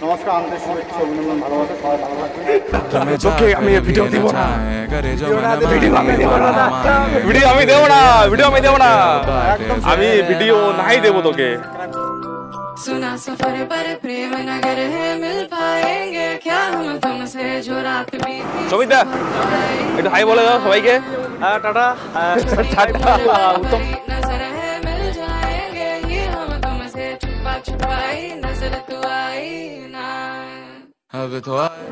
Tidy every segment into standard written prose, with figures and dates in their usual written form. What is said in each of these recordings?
নমস্কার, আমাদের শুভেচ্ছা অভিনন্দন ভালোবাসা, সবাই ভালো থাকবেন। তোকে আমি ভিডিও দিব না, আমি ভিডিও নাই দেবো তোকে। सुना सफर पर प्रेम नगर है मिल पाएंगे क्या हम तुमसे जो रात बीती। সবিতা একটু হাই বলে দাও সবাইকে। হ্যাঁ, টাটা। उत्तम नजर है मिल जाएंगे ये हम तुमसे छुपा छुपाई नजर तू आई ना।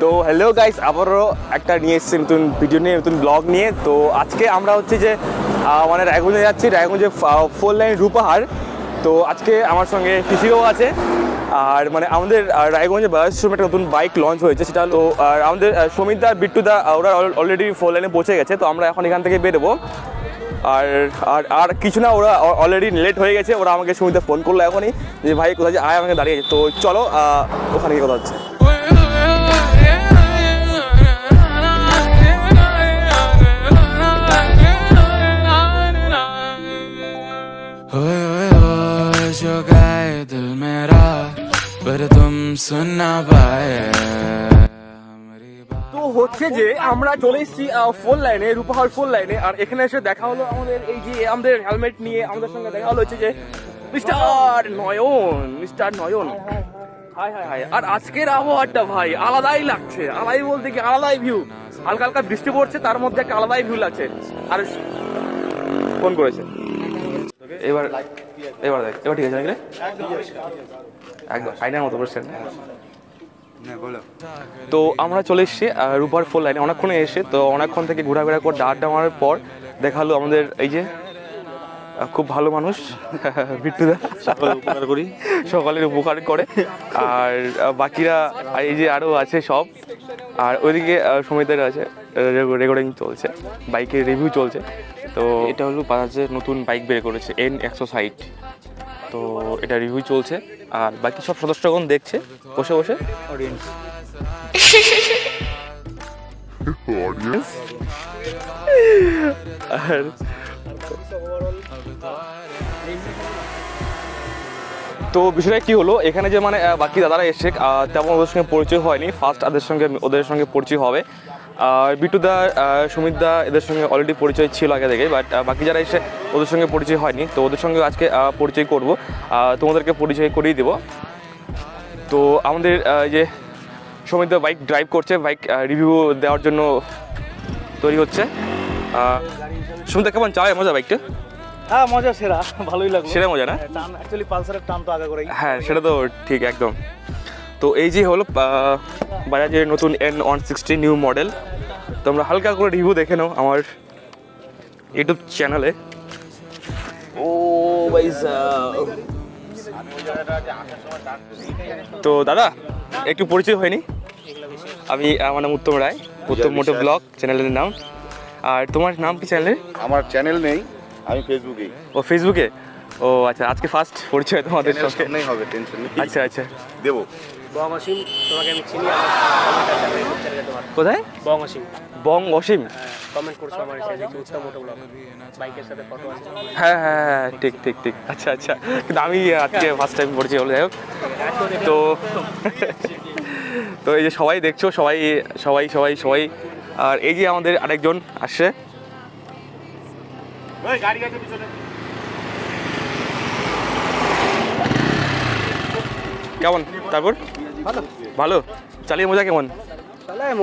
তো হ্যালো গাইস, আবারও একটা নিয়ে এসেছি নতুন ভিডিও নিয়ে, নতুন ব্লগ নিয়ে। তো আজকে আমরা হচ্ছে যে মানে রায়গঞ্জে যাচ্ছি, রায়গঞ্জে 4 লাইন রূপাহার। তো আজকে আমার সঙ্গে কৃষিও আছে, আর মানে আমাদের রায়গঞ্জে বাজার একটা নতুন বাইক লঞ্চ হয়েছে, সেটা হলো আমাদের সমিতদা বিট্টুদা, ওরা অলরেডি 4 লাইনে পৌঁছে গেছে। তো আমরা এখন এখান থেকে বেরোবো, আর আর আর কিছু না, ওরা অলরেডি লেট হয়ে গেছে। ওরা আমাকে সমিতদা ফোন করলো এখনই যে ভাই কোথায় আয়, আমাকে দাঁড়িয়ে গেছে। তো চলো ওখানে গিয়ে কথা হচ্ছে। जो गाए दिल मेरा पर तुम सुन ना पाए। তো হচ্ছে যে আমরা চলে এসেছি 4 লাইনে, রূপাহার 4 লাইনে। আর এখানে এসে দেখা হলো আমাদের এই যে আমাদের হেলমেট নিয়ে আমাদের সঙ্গে দেখা হলো হচ্ছে যে mister Nayan. Hi hi hi. আর আজকের আবহাওয়াটা ভাই আলাদাই লাগছে, আলাদাই বলতে কি আলাদাই ভিউ। হালকা হালকা বৃষ্টি পড়ছে, তার মধ্যে একটা আলাদাই ভিউ লাগছে। আর ফোন করেছে এবার দেখ, এবার ঠিক আছে নাকি? একদম আইনার মতো বলছেন। তো আমরা চলে এসেছি রূপার 4 লাইনে অনেকক্ষণে এসে। তো অনেকক্ষণ থেকে ঘোরাঘোরা করে আড্ডা মারার পর দেখা হলো আমাদের এই যে খুব ভালো মানুষ বিট্টুদা, সকালের উপকার করে। আর বাকিরা এই যে আরও আছে সব। আর ওইদিকে সমিতের আছে, রেকর্ডিং চলছে, বাইকের রিভিউ চলছে। তো এটা হলো বাজাজের নতুন বাইক বের করেছে N160। তো এটা রিভিউ চলছে, আর বাকি সব সদস্যগণ দেখছে বসে বসে। অডিয়েন্স আর তো বিষয়টা কি হলো, এখানে যে মানে বাকি দাদারা এসে তেমন ওদের সঙ্গে পরিচয় হয়নি। ফার্স্ট ওদের সঙ্গে পরিচয় হবে। আর বিট্টুদা, সুমিতদা এদের সঙ্গে অলরেডি পরিচয় ছিল আগে থেকে, বাট বাকি যারা এসে ওদের সঙ্গে পরিচয় হয়নি। তো ওদের সঙ্গে আজকে পরিচয় করব, তোমাদেরকে পরিচয় করিয়ে দেব। তো আমাদের যে সুমিতদা বাইক ড্রাইভ করছে, বাইক রিভিউ দেওয়ার জন্য তৈরি হচ্ছে। সুমিতদা কেমন চালায় মজা বাইকটা? হ্যাঁ, মজা সেরা, ভালোই লাগলো। সেরা মজা না? টান অ্যাকচুয়ালি পালসারের টান তো আগে করেই। হ্যাঁ, সেটা তো ঠিক একদম। তো এই যে হলো বাজাজের নতুন N160 নিউ মডেল। তোমরা হালকা করে রিভিউ দেখে নাও আমার ইউটিউব চ্যানেলে। ও ভাইসা, তো দাদা একটু পরিচয় হয়নি, আমি আমার নাম উত্তম রায়, উত্তম মোটো ব্লগ চ্যানেলের নাম। আর তোমার নাম কি চ্যানেলের? আমার চ্যানেল নেই, আমি ফেসবুকেই। ও ফেসবুকে, ও আচ্ছা। আজকে ফার্স্ট পরিচয় তোমাদের সঙ্গে? নেই, হবে, টেনশন নেই। আচ্ছা আচ্ছা, দেবো। বং-অসীম, তোমাকে আমি চিনি। কোথায়? বং-অসীম। বং-অসীম কমেন্ট করছো আমার চ্যানেলে, উত্তম মোটো ব্লগ, বাইকের সাথে ফটো আছে। হ্যাঁ হ্যাঁ হ্যাঁ, ঠিক ঠিক ঠিক। আচ্ছা আচ্ছা, কিন্তু আমি আজকে ফার্স্ট টাইম পড়ছি বলে। যাই হোক, তো তো এই যে সবাই দেখছো, সবাই সবাই সবাই সবাই। আর এই যে আমাদের আরেকজন আসছে, কেমন? তারপর ভালো চালিয়ে মজা কেমন?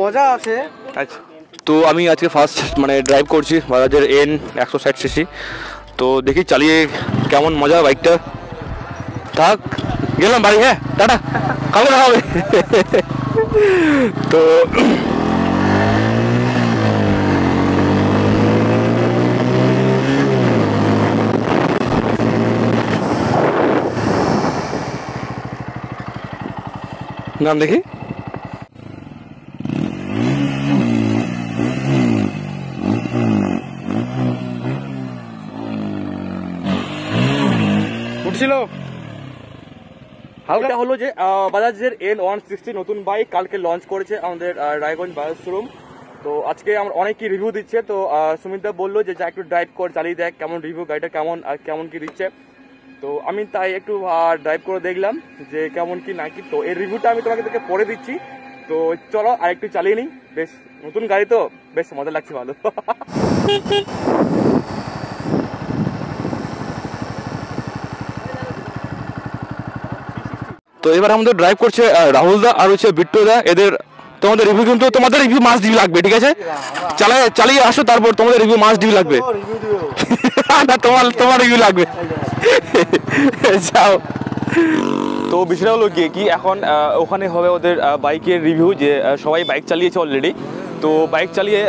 মজা আছে। আচ্ছা, তো আমি আজকে ফার্স্ট মানে ড্রাইভ করছি বাজাজের N160cc। তো দেখি চালিয়ে কেমন মজা বাইকটা। থাক, গেলাম বাড়ি। হ্যাঁ, টাটা, কালকে দেখা হবে। তো নাম দেখি। উঠছিল হালকা হলো যে বাজাজের N160 নতুন বাইক কালকে লঞ্চ করেছে আমাদের রায়গঞ্জ বাজাজ শোরুম। তো আজকে আমরা অনেকই রিভিউ দিচ্ছে। তো সুমিতদা বললো যে যা একটু ড্রাইভ কর, চালিয়ে দেখ কেমন রিভিউ, গাড়িটা কেমন আর কেমন কি দিচ্ছে। তো আমি তাই একটু ড্রাইভ করে দেখলাম যে কেমন কি নাকি। তো এর রিভিউটা আমি তোমাকে পরে দিচ্ছি। তো চলো আর একটু চালিয়ে নিই। বেশ নতুন গাড়ি তো বেশ মজা লাগছে, ভালো। তো এবার আমাদের ড্রাইভ করছে রাহুল দা আর হচ্ছে বিট্টু দা। এদের তোমাদের রিভিউ কিন্তু তোমাদের রিভিউ মাস দিবি লাগবে, ঠিক আছে? চালিয়ে আসো, তারপর তোমাদের রিভিউ মাস দিবি লাগবে। না তোমার রিভিউ লাগবে। যাও। তো বিষয়টা হলো কি এখন ওখানে হবে ওদের বাইকের রিভিউ, যে সবাই বাইক চালিয়েছে অলরেডি। তো বাইক চালিয়ে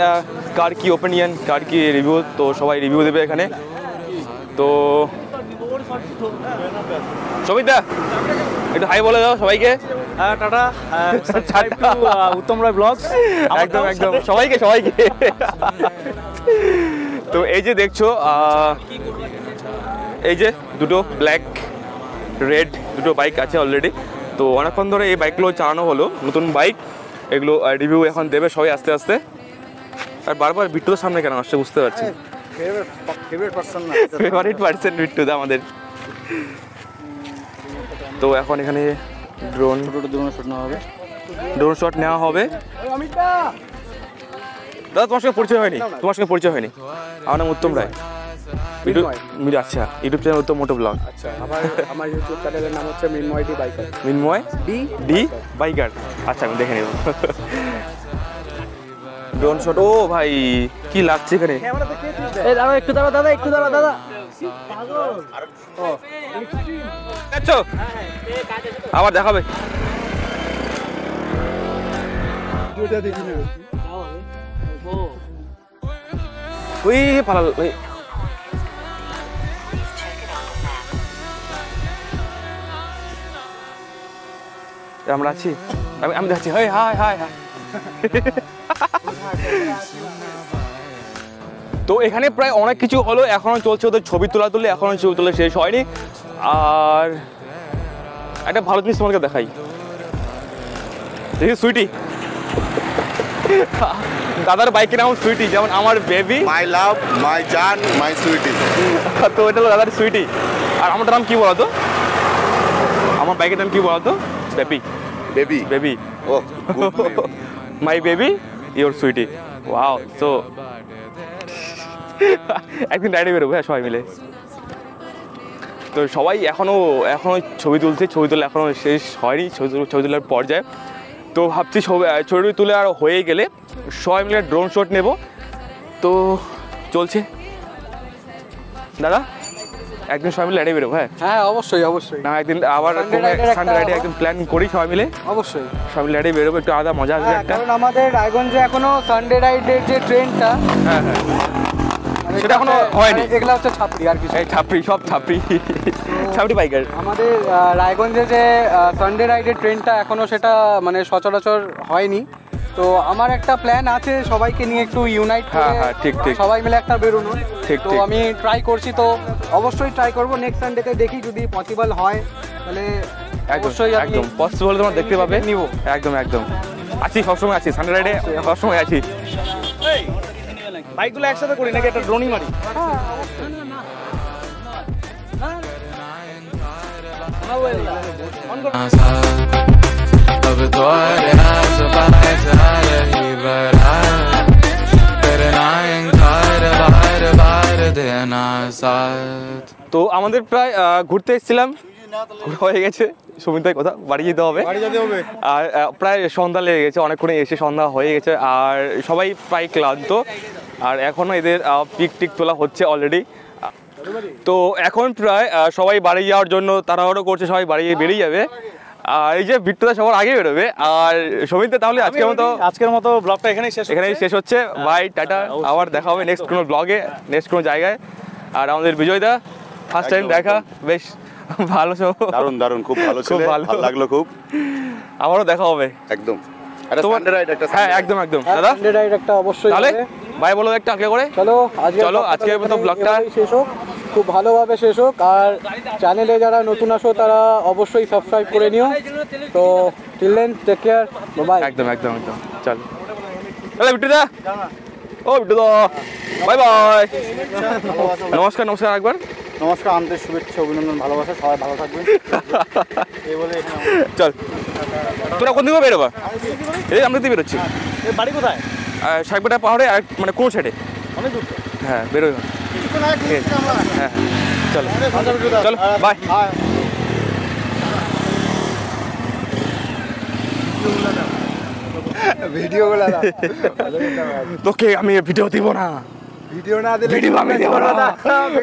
কার কি ওপিনিয়ন, কার কি রিভিউ, তো সবাই রিভিউ দেবে এখানে। তো সমিতা একটু হাই বলে দাও সবাইকে। টাটা, উত্তম রায় ব্লগস। একদম সবাইকে। তো এই যে দেখছো এই যে দুটো ব্ল্যাক রেড দুটো বাইক আছে অলরেডি। তো অনেকক্ষণ ধরে এই বাইকগুলো চালানো হলো, নতুন বাইক, এগুলো রিভিউ এখন দেবে সবাই আস্তে আস্তে। আর বারবার বিট্টুর সামনে কেন আসছে বুঝতে পারছি। ফেভারিট পার্সন বিট্টুদা আমাদের। তো এখন এখানে ড্রোন শট নেওয়া হবে। দাদা তোমার সঙ্গে পরিচয় হয়নি? আমার নাম উত্তম রায়। আচ্ছা, ইউটিউব চ্যানেল উত্তম মোটো ব্লগ। আচ্ছা, আমার ইউটিউব চ্যানেলের নাম হচ্ছে মিনময় বাইকার। মিনময় D biker. আচ্ছা, আমি দেখে নেব। Drone shot. ও ভাই কি লাগছে এখানে। একটু দাঁড়া। আবার দেখাবে। ওই পালালো। আমরা আছি, আমি দেখছি। High hi hi high. তো এখানে প্রায় অনেক কিছু হলো, এখনো চলছে ওদের ছবি তুলি, এখনো ছবি তোলা শেষ হয়নি। আর একটা ভালো জিনিস তোমাকে দেখাই, দেখি সুইটি। দাদার বাইকের নাম সুইটি, যেমন আমার বেবি, মাই লাভ, মাই জান, মাই সুইটি। তো এটা হলো দাদার সুইটি। আর আমার নাম কি বলতো, আমার বাইকের নাম কি বলতো? Baby. Oh my baby your sweetie. Wow. তো একদিন রাইডে বেরোবো হ্যাঁ সবাই মিলে। তো সবাই এখনো ছবি তুলে এখনো শেষ হয়নি, ছবি তোলার পর্যায়ে। তো ভাবছি ছবি তুলে আর হয়ে গেলে সবাই মিলে ড্রোন শট নেব। তো চলছে দাদা, একদিন সবাই মিলে রাইডে বেরোবো। হ্যাঁ অবশ্যই না, একদিন আবার সানডে রাইডে একদিন প্ল্যান করি সবাই মিলে। অবশ্যই সবাই মিলে রাইডে বেরোবো, একটু আলাদা মজা আসবে একটা। কারণ আমাদের রায়গঞ্জে এখনো সানডে রাইডের যে ট্রেনটা, হ্যাঁ সেটা এখনো হয়নি। এগুলো হচ্ছে ছাপড়ি, আর কিছু ছাপড়ি বাইকার। আমাদের রায়গঞ্জে যে সানডে রাইডের ট্রেনটা এখনো সেটা মানে সচরাচর হয়নি। তো আমার একটা প্ল্যান আছে সবাইকে নিয়ে একটু ইউনাইট করে, ঠিক সবাই মিলে একটা বেরোনো। ঠিক তো আমি ট্রাই করছি, তো অবশ্যই ট্রাই করবো নেক্সট সানডেতে, দেখি যদি পসিবল হয় তাহলে অবশ্যই একদম পসিবল তোমরা দেখতে পাবে। নিব একদম আছি, সবসময় আছি, সানডে রাইডে সবসময় আছি। বাইকগুলো একসাথে করি নাকি একটা ড্রোনই মারি? अब तो करना इनकार बार देना साथ। তো আমাদের প্রায় ঘুরতে এসেছিলাম, হয়ে গেছে সুমিতার কথা, বাড়ি যেতে হবে। আর প্রায় সন্ধ্যা লেগে গেছে, অনেকক্ষণ এসে সন্ধ্যা হয়ে গেছে। আর সবাই প্রায় ক্লান্ত, আর এখনও এদের পিক তোলা হচ্ছে অলরেডি। তো এখন প্রায় সবাই বাড়ি যাওয়ার জন্য তাড়াহুড়ো করছে, সবাই বাড়ি বেরিয়ে যাবে। আর এই যে বিট্টুদা সবার আগে বেরোবে। আর সমিতা তাহলে আজকের মতো ব্লগটা এখানেই শেষ হচ্ছে। বাই, টাটা, আবার দেখা হবে নেক্সট কোনো ব্লগে, নেক্সট কোনো জায়গায়। আর আমাদের বিজয়দা ফার্স্ট টাইম দেখা, বেশ ভালো, দারুণ খুব ভালো ছিল, ভালো লাগলো খুব। আবারও দেখা হবে একদম। সানডে রাইড একটা, হ্যাঁ একদম দাদা, সানডে রাইড একটা অবশ্যই। তাহলে বাই বলো একটা আগে করে। চলো আজকের মতো ব্লগটা শেষ হোক, খুব ভালোভাবে শেষ হোক। আর চ্যানেলে যারা নতুন আসো তারা অবশ্যই সাবস্ক্রাইব করে নিও। তো till then, take care, bye. একদম চলো তাহলে বিট্টুদা, ও বিট্টুদা, বাই। নমস্কার একবার। নমস্কার, আন্তরিক শুভেচ্ছা, অভিনন্দন, ভালোবাসা, সবাই ভালো থাকবেন এই বলে এখানে চল, তোরা কোন দিকে বেরোবা? এই আমরা দিকে বেরোচ্ছি। বাড়ি কোথায়? শাকবাটা পাহাড়ে আর মানে কোন সাইডে? অনেক দূর। হ্যাঁ, বেরোই। হ্যাঁ, চলো চলো, বাই। ভিডিওগুলো তোকে আমি ভিডিও দিব না, ভিডিও না দিলে ভিডিও আমি দেবো না,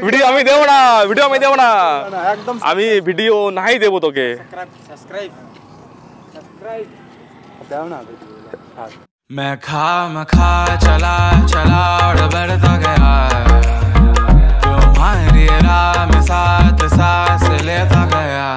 ভিডিও আমি দেবো না, ভিডিও আমি দেবো না, একদম আমি ভিডিও নাই দেবো তোকে। সাবস্ক্রাইব দাও না। मैं खा चला चला और बढ़ता गया, तुम्हारी राह में साथ सांस लेता गया